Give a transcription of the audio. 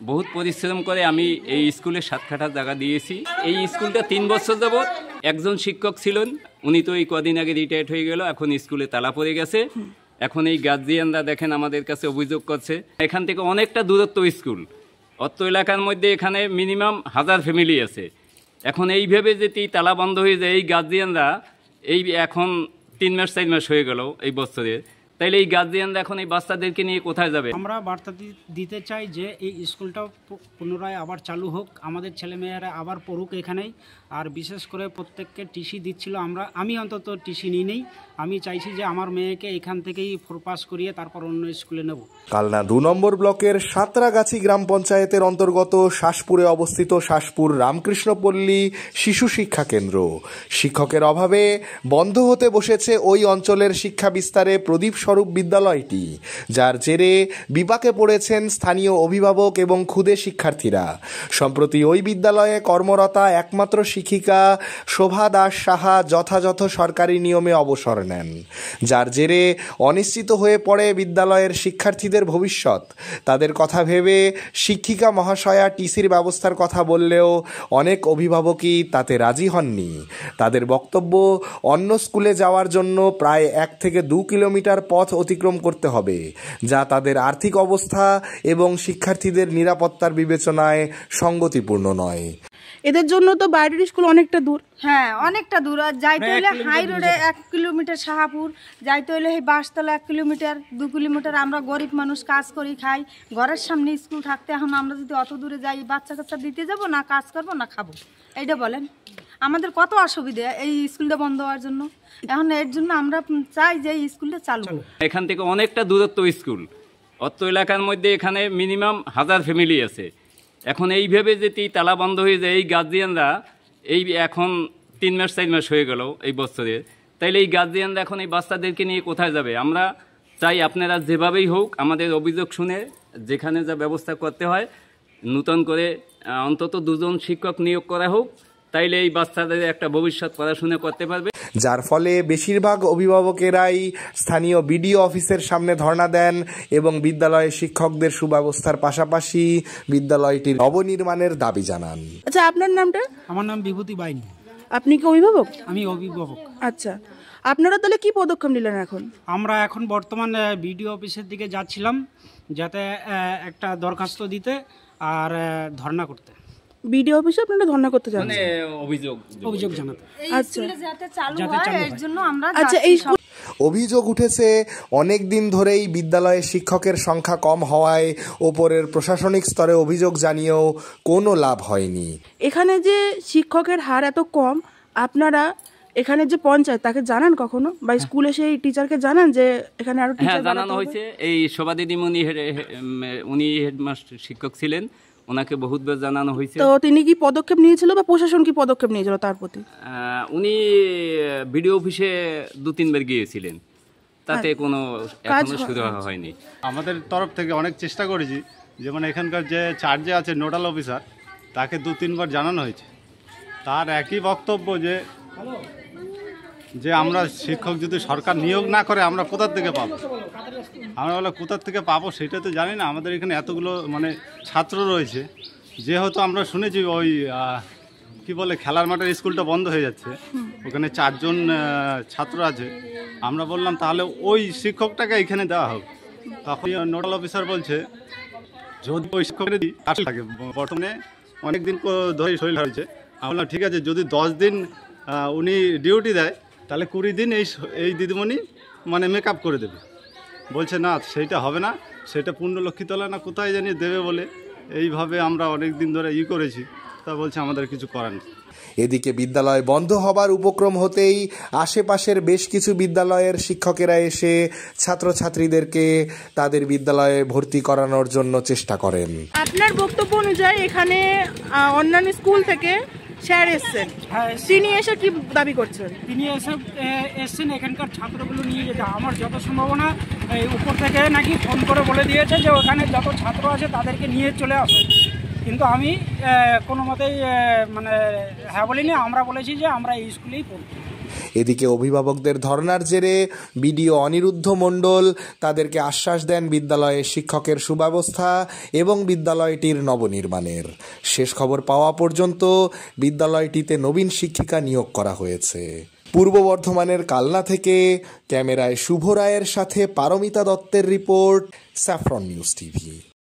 বহুত পরিশ্রম করে আমি এই স্কুলে 7 কাঠা জায়গা দিয়েছি। এই স্কুলটা 3 বছর যাবত একজন শিক্ষক ছিলেন, উনি তো এই কদিন আগে রিটায়ার্ড হয়ে গেল, এখন স্কুলে তালা পড়ে গেছে। এখন এই গার্জিয়ানরা দেখেন আমাদের কাছে অভিযোগ করছে, এখান থেকে অনেকটা দূরত্ব স্কুল, অত্র এলাকার মধ্যে এখানে মিনিমাম 1000 ফ্যামিলি আছে। এখন এইভাবে যদি তালা বন্ধ হয়ে যায়, এই গার্জিয়ানরা এই এখন 3 মাস 4 মাস হয়ে গেল এই বছরে, তাইলে এই গার্জিয়ানরা এখন এই বাচ্চাদেরকে নিয়ে কোথায় যাবে? আমরা বার্তা দিতে চাই যে এই স্কুলটা পুনরায় আবার চালু হোক, আমাদের ছেলেমেয়েরা আবার পড়ুক এখানেই। আর বিশেষ করে প্রত্যেককে টিসি দিচ্ছিল, আমি অন্তত টিসি নিই নেই। আমি চাইছি যে আমার মেয়েকে এখান থেকেই ফোরপাস করিয়ে তারপর অন্য স্কুলে নেব। কালনা 2 নম্বর ব্লকের সাঁতরাগাছি গ্রাম পঞ্চায়েতের অন্তর্গত শাসপুরে অবস্থিত শাসপুর রামকৃষ্ণপল্লী শিশু শিক্ষা কেন্দ্র শিক্ষকের অভাবে বন্ধ হতে বসেছে ওই অঞ্চলের শিক্ষা বিস্তারে প্রদীপ স্বরূপ বিদ্যালয়টি, যার জেরে বিপাকে পড়েছেন স্থানীয় অভিভাবক এবং ক্ষুদে শিক্ষার্থীরা। সম্প্রতি ওই বিদ্যালয়ে কর্মরতা একমাত্র শিক্ষিকা শোভা দাস সাহা যথাযথ সরকারি নিয়মে অবসর নেন, যার জেরে অনিশ্চিত হয়ে পড়ে বিদ্যালয়ের শিক্ষার্থীদের ভবিষ্যৎ। তাদের কথা ভেবে শিক্ষিকা মহাশয়া টিসির ব্যবস্থার কথা বললেও অনেক অভিভাবকই তাতে রাজি হননি। তাদের বক্তব্য, অন্য স্কুলে যাওয়ার জন্য প্রায় 1 থেকে 2 কিলোমিটার পথ অতিক্রম করতে হবে, যা তাদের আর্থিক অবস্থা এবং শিক্ষার্থীদের নিরাপত্তার বিবেচনায় সঙ্গতিপূর্ণ নয়। এদের জন্য তো বাইরের স্কুল অনেকটা দূর। হ্যাঁ, অনেকটা দূর। আর যাইতে হলে হাই রোডে 1 কিলোমিটার, শাহাপুর যাইতে হলে এই বাসতলা 1 কিলোমিটার 2 কিলোমিটার। আমরা গরিব মানুষ, কাজ করি খাই, ঘরের সামনে স্কুল থাকতে এখন আমরা যদি অত দূরে যাই, বাচ্চা কাচ্চা দিতে যাব না, কাজ করবো না খাবো, এইটা বলেন আমাদের কত অসুবিধা এই স্কুলটা বন্ধ হওয়ার জন্য। এখন এর জন্য আমরা চাই যে এই স্কুলটা চালু হোক। এখান থেকে অনেকটা দূরত্ব স্কুল, অত্র এলাকার মধ্যে এখানে মিনিমাম 1000 ফ্যামিলি আছে। এখন এইভাবে যদি তালা বন্ধ হয়ে যায়, এই গার্জিয়ানরা এই এখন 3 মাস 4 মাস হয়ে গেল এই বছরে, তাইলে এই গার্জিয়ানরা এখন এই বাচ্চাদেরকে নিয়ে কোথায় যাবে? আমরা চাই আপনারা যেভাবেই হোক আমাদের অভিযোগ শুনে যেখানে যা ব্যবস্থা করতে হয় নূতন করে অন্তত 2 জন শিক্ষক নিয়োগ করা হোক, তাইলে এই বাচ্চাদের একটা ভবিষ্যৎ পড়াশোনা করতে পারবে। যার ফলে বেশিরভাগ অভিভাবকেরাই স্থানীয় বিডিও অফিসের সামনে ধর্ণা দেন এবং বিদ্যালয়ে শিক্ষকদের সুব্যবস্থার পাশাপাশি বিদ্যালয়টির নবনির্মাণের দাবি জানান। আচ্ছা, আপনার নামটা? আমার নাম বিভূতি বাইন। আপনি কি অভিভাবক? আমি অভিভাবক। আচ্ছা, আপনারা তাহলে কি পদক্ষেপ নিলেন এখন? আমরা এখন বর্তমান বিডিও অফিসের দিকে যাচ্ছিলাম, যাতে একটা দরখাস্ত দিতে আর ধর্ণা করতে। বিডিও অফিসে আপনারা ধর্ণা করতে যান? মানে অভিযোগ জানাতে। আচ্ছা, যাতে চালু হয় এর জন্য আমরা। আচ্ছা, এই অভিযোগ উঠেছে অনেক দিন ধরেই বিদ্যালয়ে শিক্ষকের সংখ্যা কম হওয়ায় ওপরের প্রশাসনিক স্তরে অভিযোগ জানিয়েও কোনো লাভ হয়নি। এখানে যে শিক্ষকের হার এত কম, আপনারা এখানে যে পঞ্চায়েত তাকে জানান কখনো, বা স্কুলে সেই টিচারকে জানান যে এখানে আরো টিচার? হ্যাঁ, জানানো হয়েছে। এই শোভা দিদিমণি উনি হেডমাস্টার শিক্ষক ছিলেন, ওনাকে বহুতবার জানানো হয়েছে। তো তিনি কি পদক্ষেপ নিয়েছিল বা প্রশাসন কি পদক্ষেপ নিয়েছিল তার প্রতি? উনি বিডিও অফিসে 2-3 বার গিয়েছিলেন, তাতে কোনো এখনো শুরু হয়নি। আমাদের তরফ থেকে অনেক চেষ্টা করেছি, যেমন এখানকার যে চার্জে আছে নোডাল অফিসার, তাকে 2-3 বার জানানো হয়েছে। তার একই বক্তব্য যে আমরা শিক্ষক যদি সরকার নিয়োগ না করে আমরা কোথার থেকে পাবো। আমরা বলে কোথার থেকে পাবো সেটা তো জানি না। আমাদের এখানে এতগুলো মানে ছাত্র রয়েছে, যেহেতু আমরা শুনেছি ওই কি বলে খেলার মাঠের স্কুলটা বন্ধ হয়ে যাচ্ছে, ওখানে 4 জন ছাত্র আছে। আমরা বললাম তাহলে ওই শিক্ষকটাকে এখানে দেওয়া হোক। তখন নোডাল অফিসার বলছে যদি ওই শিক্ষকের দিই থাকে, বর্তমানে অনেক দিন ধরে শরীর হয়েছে। আমরা বললাম ঠিক আছে, যদি 10 দিন উনি ডিউটি দেয় তাহলে 20 দিন এই দিদিমণি মানে মেকআপ করে দেবে। বলছে না, সেইটা হবে না, সেটা পূর্ণলক্ষীতলা না কোথায় জানিয়ে দেবে বলে। এইভাবে আমরা অনেক দিন ধরে করেছি, তা বলছে আমাদের কিছু করার নেই। এদিকে বিদ্যালয় বন্ধ হবার উপক্রম হতেই আশেপাশের বেশ কিছু বিদ্যালয়ের শিক্ষকেরা এসে ছাত্রছাত্রীদেরকে তাদের বিদ্যালয়ে ভর্তি করানোর জন্য চেষ্টা করেন। আপনার বক্তব্য অনুযায়ী এখানে অন্যান্য স্কুল থেকে স্যার এসছেন, তিনি এসে কি দাবি করছেন? তিনি এসছেন এখানকার ছাত্রগুলো নিয়ে যেতে। আমার যত সম্ভাবনা এই উপর থেকে নাকি ফোন করে বলে দিয়েছে যে ওখানে যত ছাত্র আছে তাদেরকে নিয়ে চলে আসো, কিন্তু আমি কোনো মতেই মানে হ্যাঁ বলিনি। আমরা বলেছি যে আমরা এই স্কুলেই পড়ব। এদিকে অভিভাবকদের ধর্নার জেরে বিডিও অনিরুদ্ধ মণ্ডল তাদেরকে আশ্বাস দেন বিদ্যালয়ে শিক্ষকের সুব্যবস্থা এবং বিদ্যালয়টির নবনির্মাণের। শেষ খবর পাওয়া পর্যন্ত বিদ্যালয়টিতে নবীন শিক্ষিকা নিয়োগ করা হয়েছে। পূর্ব বর্ধমানের কালনা থেকে ক্যামেরায় শুভ রায়ের সাথে পারমিতা দত্তের রিপোর্ট, স্যাফরন নিউজ টিভি।